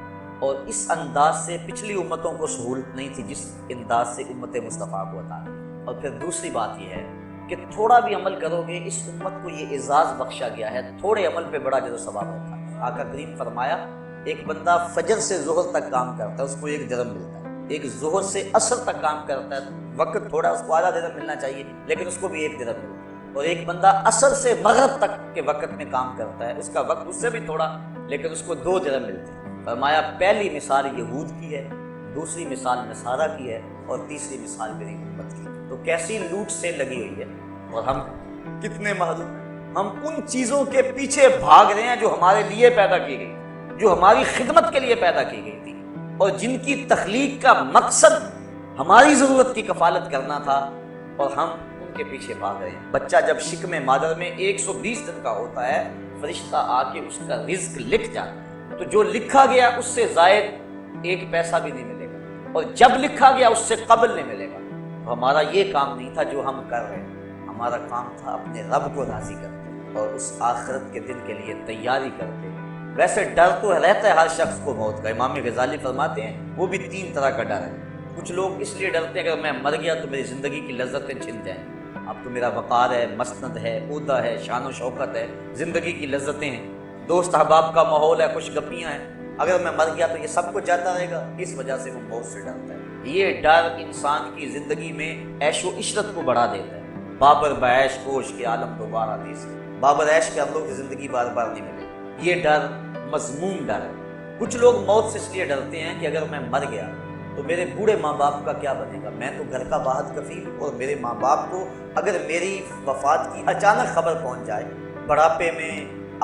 اور اس انداز سے پچھلی امتوں کو سہولت نہیں تھی جس انداز سے امت مصطفیٰ کو عطا کی۔ اور پھر دوسری بات یہ ہے کہ تھوڑا بھی عمل کرو گے، اس امت کو یہ اعزاز بخشا گیا ہے، تھوڑے عمل پہ بڑا جزا ثواب رکھا ہے۔ آقا کریم فرمایا ایک بندہ فجر سے ظہر تک کام کرتا ہے، اس کو 1 درہم ملتا ہے۔ ایک ظہر سے عصر تک کام کرتا ہے، وقت تھوڑا، اس کو آدھا درہم ملنا چاہیے، لیکن اس کو بھی 1 درہم ملتا ہے۔ اور ایک بندہ عصر سے مغرب تک کے وقت میں کام کرتا ہے، اس کا وقت اس سے بھی تھوڑا، لیکن اس کو 2 درہم ملتے ہیں۔ فرمایا پہلی مثال یہود کی ہے، دوسری مثال نصارہ کی ہے، اور تیسری مثال میری امت کی۔ تو کیسی لوٹ سے لگی ہوئی ہے، اور ہم کتنے محروم ہیں۔ ہم ان چیزوں کے پیچھے بھاگ رہے ہیں جو ہمارے لیے پیدا کی گئی، جو ہماری خدمت کے لیے پیدا کی گئی تھی، اور جن کی تخلیق کا مقصد ہماری ضرورت کی کفالت کرنا تھا، اور ہم ان کے پیچھے بھاگ رہے ہیں۔ بچہ جب شکم مادر میں 120 دن کا ہوتا ہے، فرشتہ آ کے اس کا رزق لکھ جاتا ہے، تو جو لکھا گیا اس سے زائد 1 پیسہ بھی نہیں ملے گا، اور جب لکھا گیا اس سے قبل نہیں ملے گا۔ تو ہمارا یہ کام نہیں تھا جو ہم کر رہے ہیں، ہمارا کام تھا اپنے رب کو راضی کرتے اور اس آخرت کے دن کے لیے تیاری کرتے۔ ویسے ڈر تو رہتا ہے ہر شخص کو موت کا۔ امام غزالی فرماتے ہیں وہ بھی 3 طرح کا ڈر ہے۔ کچھ لوگ اس لیے ڈرتے ہیں کہ اگر میں مر گیا تو میری زندگی کی لذتیں چھن جائیں، اب تو میرا وقار ہے، مسند ہے، عہدہ ہے، شان و شوکت ہے، زندگی کی لذتیں ہیں، دوست احباب کا ماحول ہے، خوش گپیاں ہیں، اگر میں مر گیا تو یہ سب کچھ جاتا رہے گا۔ اس وجہ سے وہ موت سے ڈرتا ہے۔ یہ ڈر انسان کی زندگی میں عیش و عشرت کو بڑھا دیتا ہے۔ بابر بعیش کوش کے عالم دوبارہ دیس، بابر عیش کے ہم لوگ کی زندگی بار بار نہیں ملے۔ یہ ڈر مذموم ڈر ہے۔ کچھ لوگ موت سے اس لیے ڈرتے ہیں کہ اگر میں مر گیا تو میرے بوڑھے ماں باپ کا کیا بنے گا، میں تو گھر کا واحد کفیل ہوں، اور میرے ماں باپ کو اگر میری وفات کی اچانک خبر پہنچ جائے، بڑھاپے میں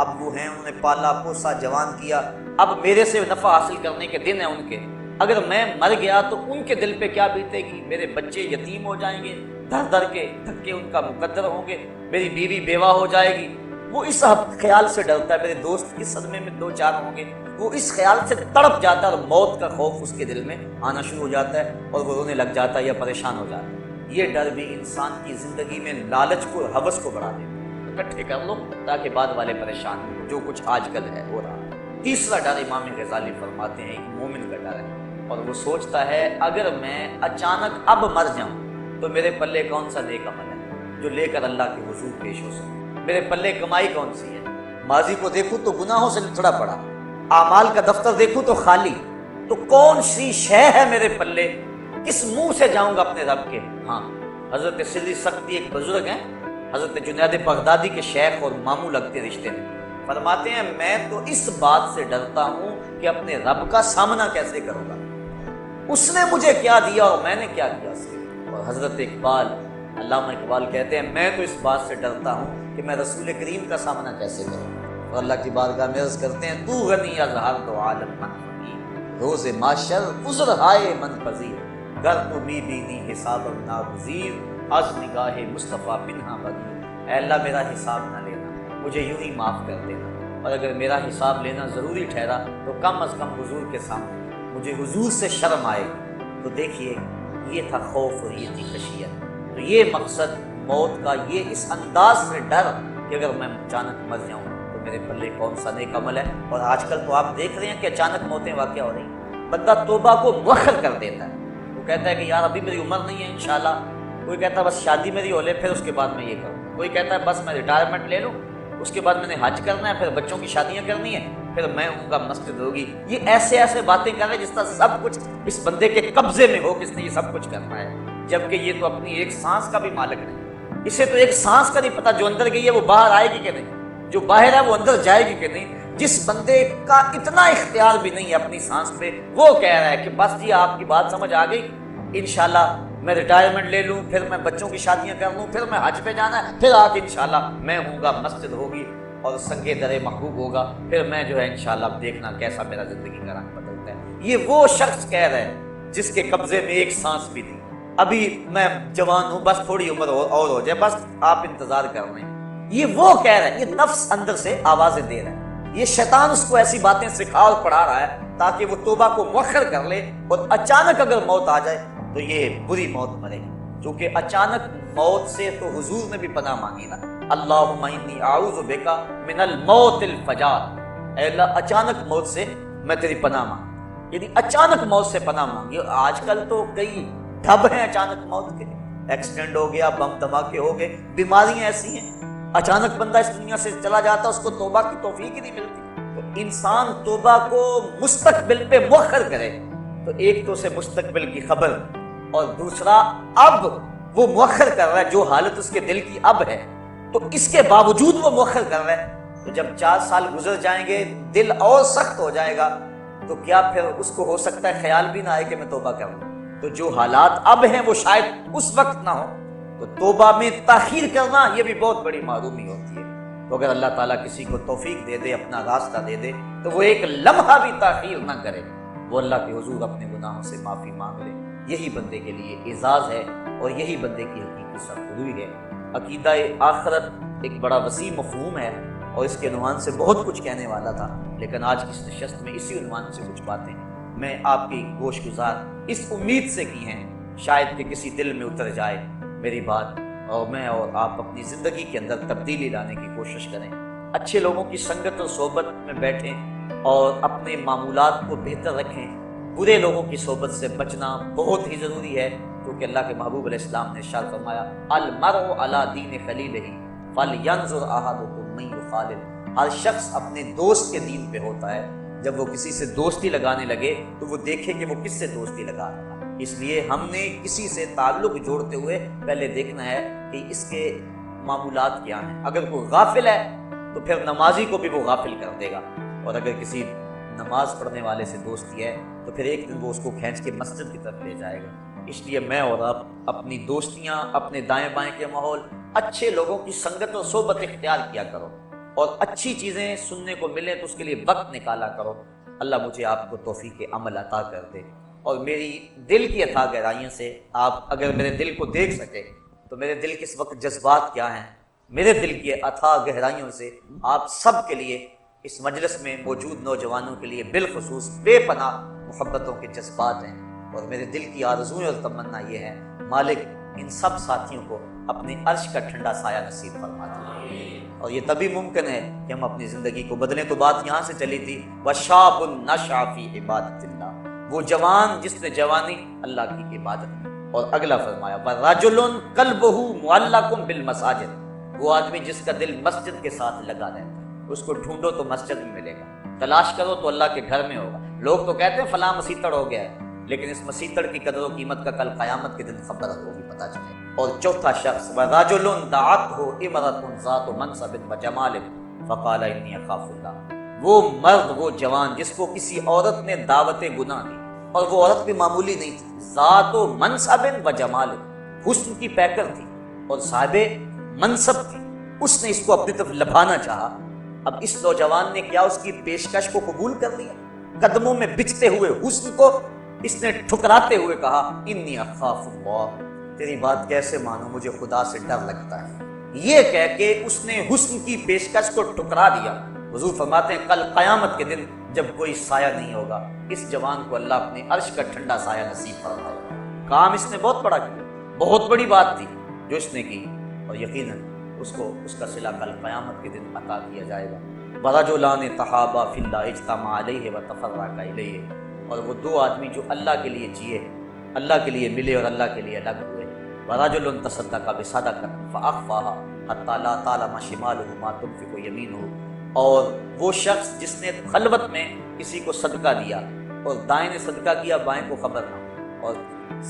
اب وہ ہیں، انہوں نے پالا پوسا جوان کیا، اب میرے سے نفع حاصل کرنے کے دن ہیں ان کے، اگر میں مر گیا تو ان کے دل پہ کیا بیتے گی، میرے بچے یتیم ہو جائیں گے، در در کے دھکے ان کا مقدر ہوں گے، میری بیوی بیوہ ہو جائے گی۔ وہ اس خیال سے ڈرتا ہے، میرے دوست کی صدمے میں 2-4 ہوں گے، وہ اس خیال سے تڑپ جاتا ہے، اور موت کا خوف اس کے دل میں آنا شروع ہو جاتا ہے، اور وہ رونے لگ جاتا ہے یا پریشان ہو جاتا ہے۔ یہ ڈر بھی انسان کی زندگی میں لالچ کو، ہوس کو بڑھا دیتا ہے۔ اکٹھے کر لو تاکہ بعد والے پریشان ہوں، جو کچھ آج کل ہے ہو رہا ہے۔ تیسرا ڈر امام غزالی فرماتے ہیں ایک مومن کا ڈر ہے، اور وہ سوچتا ہے اگر میں اچانک اب مر جاؤں تو میرے پلے کون سا نیک عمل ہے جو لے کر اللہ کے حضور پیش ہو سکے، میرے پلے کمائی کون سی ہے۔ ماضی کو دیکھوں تو گناہوں سے لتڑا پڑا، اعمال کا دفتر دیکھوں تو خالی، تو کون سی شے ہے میرے پلے، کس منہ سے جاؤں گا اپنے رب کے۔ ہاں، حضرت سری سختی ایک بزرگ ہیں، حضرت جنید بغدادی کے شیخ اور ماموں لگتے رشتے میں، فرماتے ہیں میں تو اس بات سے ڈرتا ہوں کہ اپنے رب کا سامنا کیسے کروں گا، اس نے مجھے کیا دیا اور میں نے کیا کیا اس کے۔ اور حضرت اقبال، علامہ اقبال کہتے ہیں میں تو اس بات سے ڈرتا ہوں کہ میں رسول کریم کا سامنا کیسے کروں۔ اور اللہ کی بارگاہ میں عرض کرتے ہیں تو غنی اظہر تو عالم من فقیر، روز معاشر عذر ہائے من پذیر، گر تو بی بینی حساب ناگزیر، از نگاہ مصطفیٰ پنہا بدیر۔ اے اللہ میرا حساب نہ لینا، مجھے یوں ہی معاف کر دینا، اور اگر میرا حساب لینا ضروری ٹھہرا تو کم از کم حضور کے سامنے مجھے حضور سے شرم آئے گی۔ تو دیکھیے یہ تھا خوف اور یہ تھی خشیت۔ تو یہ مقصد موت کا، یہ اس انداز سے ڈر کہ اگر میں اچانک مر جاؤں تو میرے پلے کون سا نیک عمل ہے۔ اور آج کل تو آپ دیکھ رہے ہیں کہ اچانک موتیں واقع ہو رہی ہیں، بندہ توبہ کو مؤخر کر دیتا ہے، وہ کہتا ہے کہ یار ابھی میری عمر نہیں ہے انشاءاللہ، کوئی کہتا ہے بس شادی میری ہو لے پھر اس کے بعد میں یہ کروں، کوئی کہتا ہے بس میں ریٹائرمنٹ لے لوں اس کے بعد میں نے حج کرنا ہے، پھر بچوں کی شادیاں کرنی ہے، پھر میں ہوں گا مسجد ہوگی۔ یہ ایسے باتیں کر رہے ہیں جس طرح سب کچھ اس بندے کے قبضے میں ہو، کس نے یہ سب کچھ کرنا ہے، جبکہ یہ تو اپنی ایک سانس کا بھی مالک نہیں، اسے تو ایک سانس کا نہیں پتا، جو اندر گئی ہے وہ باہر آئے گی کہ نہیں، جو باہر ہے وہ اندر جائے گی کہ نہیں۔ جس بندے کا اتنا اختیار بھی نہیں ہے اپنی سانس پہ، وہ کہہ رہا ہے کہ بس جی آپ کی بات سمجھ آ گئی، انشاءاللہ میں ریٹائرمنٹ لے لوں، پھر میں بچوں کی شادیاں کر لوں، پھر میں حج پہ جانا ہے، پھر آ کے انشاءاللہ میں ہوں گا، مسجد ہوگی اور سنگے درے محبوب ہوگا، پھر میں جو ہے انشاءاللہ اب دیکھنا کیسا میرا زندگی کا رنگ بدلتا ہے۔ یہ وہ شخص کہہ رہا ہے جس کے قبضے میں ایک سانس بھی نہیں، ابھی میں جوان ہوں، بس تھوڑی عمر اور ہو جائے، بس آپ انتظار کر رہے ہیں۔ یہ وہ کہہ رہا ہے، یہ نفس اندر سے آوازیں دے رہا ہے، یہ شیطان اس کو ایسی باتیں سکھا اور پڑھا رہا ہے تاکہ وہ توبہ کو مؤخر کر لے، اور اچانک اگر موت آ جائے تو یہ بری موت مرے، کیونکہ اچانک موت سے تو حضور نے بھی پناہ مانگی نا، اللہم انی اعوذ بک من الموت الفجاء، اے اللہ اچانک موت سے میں تیری پناہ مانگ۔ یعنی اچانک موت سے پناہ مانگی۔ آج کل تو کئی ڈھب ہیں اچانک موت کے، ایکسیڈنٹ ہو گیا، بم دھماکے ہو گئے، بیماریاں ایسی ہیں، اچانک بندہ اس دنیا سے چلا جاتا، اس کو توبہ کی توفیق ہی نہیں ملتی۔ تو انسان توبہ کو مستقبل پہ مؤخر کرے تو ایک تو اسے مستقبل کی خبر، اور دوسرا اب وہ مؤخر کر رہا ہے، جو حالت اس کے دل کی اب ہے تو اس کے باوجود وہ مؤخر کر رہا ہے، تو جب 4 سال گزر جائیں گے دل اور سخت ہو جائے گا، تو کیا پھر اس کو ہو سکتا ہے خیال بھی نہ آئے کہ میں توبہ کروں؟ تو جو حالات اب ہیں وہ شاید اس وقت نہ ہو، تو توبہ میں تاخیر کرنا یہ بھی بہت بڑی معرومی ہوتی ہے۔ تو اگر اللہ تعالیٰ کسی کو توفیق دے دے، اپنا راستہ دے دے، تو وہ ایک لمحہ بھی تاخیر نہ کرے، وہ اللہ کے حضور اپنے گناہوں سے معافی مانگ لے۔ یہی بندے کے لیے اعزاز ہے، اور یہی بندے کی حقیقی سرخروئی ہے۔ عقیدہ آخرت ایک بڑا وسیع مفہوم ہے، اور اس کے عنوان سے بہت کچھ کہنے والا تھا، لیکن آج کی اس نشست میں اسی عنوان سے کچھ باتیں میں آپ کی گوش گزار اس امید سے کی ہیں، شاید کہ کسی دل میں اتر جائے میری بات، اور میں اور آپ اپنی زندگی کے اندر تبدیلی لانے کی کوشش کریں، اچھے لوگوں کی سنگت اور صحبت میں بیٹھیں، اور اپنے معمولات کو بہتر رکھیں۔ برے لوگوں کی صحبت سے بچنا بہت ہی ضروری ہے، کیونکہ اللہ کے محبوب علیہ السلام نے ارشاد فرمایا المرء علی دین خلیلہ فلینظر احدکم من یخالل، ہر شخص اپنے دوست کے دین پہ ہوتا ہے، جب وہ کسی سے دوستی لگانے لگے تو وہ دیکھے کہ وہ کس سے دوستی لگا رہا ہے۔ اس لیے ہم نے کسی سے تعلق جوڑتے ہوئے پہلے دیکھنا ہے کہ اس کے معمولات کیا ہیں۔ اگر کوئی غافل ہے تو پھر نمازی کو بھی وہ غافل کر دے گا، اور اگر کسی نماز پڑھنے والے سے دوستی ہے تو پھر ایک دن وہ اس کو کھینچ کے مسجد کی طرف لے جائے گا۔ اس لیے میں اور آپ اپنی دوستیاں، اپنے دائیں بائیں کے ماحول، اچھے لوگوں کی سنگت اور صحبت اختیار کیا کرو، اور اچھی چیزیں سننے کو ملیں تو اس کے لیے وقت نکالا کرو۔ اللہ مجھے آپ کو توفیق عمل عطا کر دے، اور میری دل کی اتھاہ گہرائیوں سے آپ اگر میرے دل کو دیکھ سکے تو میرے دل کے اس وقت جذبات کیا ہیں، میرے دل کی اتھاہ گہرائیوں سے آپ سب کے لیے، اس مجلس میں موجود نوجوانوں کے لیے بالخصوص بے پناہ محبتوں کے جذبات ہیں، اور میرے دل کی آرزویں اور تمنا یہ ہے مالک ان سب ساتھیوں کو اپنے عرش کا ٹھنڈا سایہ نصیب فرما دے، اور یہ تبھی ممکن ہے کہ ہم اپنی زندگی کو بدلیں۔ تو بات یہاں سے چلی تھی وَشَابٌ نَشَأَ فِي عِبَادَةِ اللَّهِ، وہ جوان جس نے جوانی اللہ کی عبادت کی۔ اور اگلا فرمایا وَرَجُلٌ قَلْبُهُ مُعَلَّقٌ بِالْمَسَاجِدِ، وہ آدمی جس کا دل مسجد کے ساتھ لگا رہتا ہے، اس کو ڈھونڈو تو مسجد میں ملے گا، تلاش کرو تو اللہ کے گھر میں ہوگا۔ لوگ تو کہتے ہیں فلاں مسیتڑ ہو گیا ہے، لیکن اس مسیتڑ کی قدر و قیمت کا کل قیامت کے دن خبر ہوگی، پتہ چلے۔ اور چوتھا شخص وَرَجُلٌ دَعَتْهُ امْرَأَةٌ ذَاتُ مَنْصَبٍ وَجَمَالٍ فَقَالَ إِنِّي أَخَافُ اللَّهَ، وہ مرد، وہ جوان جس کو کسی عورت نے دعوت گناہ دی، اور وہ عورت بھی معمولی نہیں تھی، ذات و منصب و جمال، حسن کی پیکر تھی اور صاحب منصب تھی، اس نے اس کو اپنی طرف لبھانا چاہا۔ اب اس نوجوان نے کیا اس کی پیشکش کو قبول کر لیا؟ قدموں میں بچتے ہوئے حسن کو اس نے ٹھکراتے ہوئے کہا انی اخاف اللہ، تیری بات کیسے مانوں، مجھے خدا سے ڈر لگتا ہے۔ یہ کہہ کے اس نے حسن کی پیشکش کو ٹھکرا دیا۔ حضور فرماتے ہیں کل قیامت کے دن جب کوئی سایہ نہیں ہوگا، اس جوان کو اللہ اپنے عرش کا ٹھنڈا سایہ نصیب فرمائے گا۔ کام اس نے بہت بڑا کیا، بہت بڑی بات تھی جو اس نے کی، اور یقیناً اس کو اس کا صلہ کل قیامت کے دن عطا کیا جائے گا۔ وَرَجُلَانِ تَحَابَا فِي اللَّهِ اجْتَمَعَا عَلَيْهِ وَتَفَرَّقَا إِلَيْهِ، اور وہ دو آدمی جو اللہ کے لیے جیے، اللہ کے لیے ملے اور اللہ کے لیے الگ ہوئے۔ وَرَجُلٌ تَصَدَّقَ بِصَدَقَةٍ فَأَخْفَاهَا حَتَّى لَا تَعْلَمَ شِمَالُهُ مَا تُنْفِقُ يَمِينُهُ، اور وہ شخص جس نے خلوت میں کسی کو صدقہ دیا اور دائیں نے صدقہ کیا، بائیں کو خبر نہ ہو۔ اور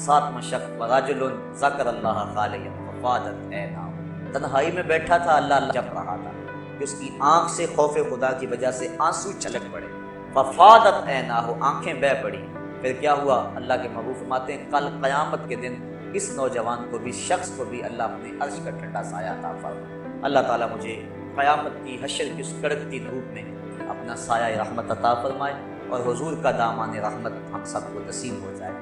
ساتواں شخص وَرَجُلٌ ذَكَرَ اللَّهَ خَالِيًا فَفَاضَتْ عَيْنَاهُ، تنہائی میں بیٹھا تھا، اللہ جپ رہا تھا کہ اس کی آنکھ سے خوف خدا کی وجہ سے آنسو چھلک پڑے، فَفَاضَتْ عَيْنَاهُ، آنکھیں بہہ پڑی۔ پھر کیا ہوا؟ اللہ کے محبوب فرماتے ہیں کل قیامت کے دن اس نوجوان کو بھی، شخص کو بھی اللہ اپنے عرش کا ٹھنڈا سایہ عطا فرمائے۔ اللہ تعالیٰ مجھے قیامت کی حشر کی اس کڑکتی دھوپ میں اپنا سایہ رحمت عطا فرمائے، اور حضور کا دامان رحمت ہم سب کو نصیب ہو جائے۔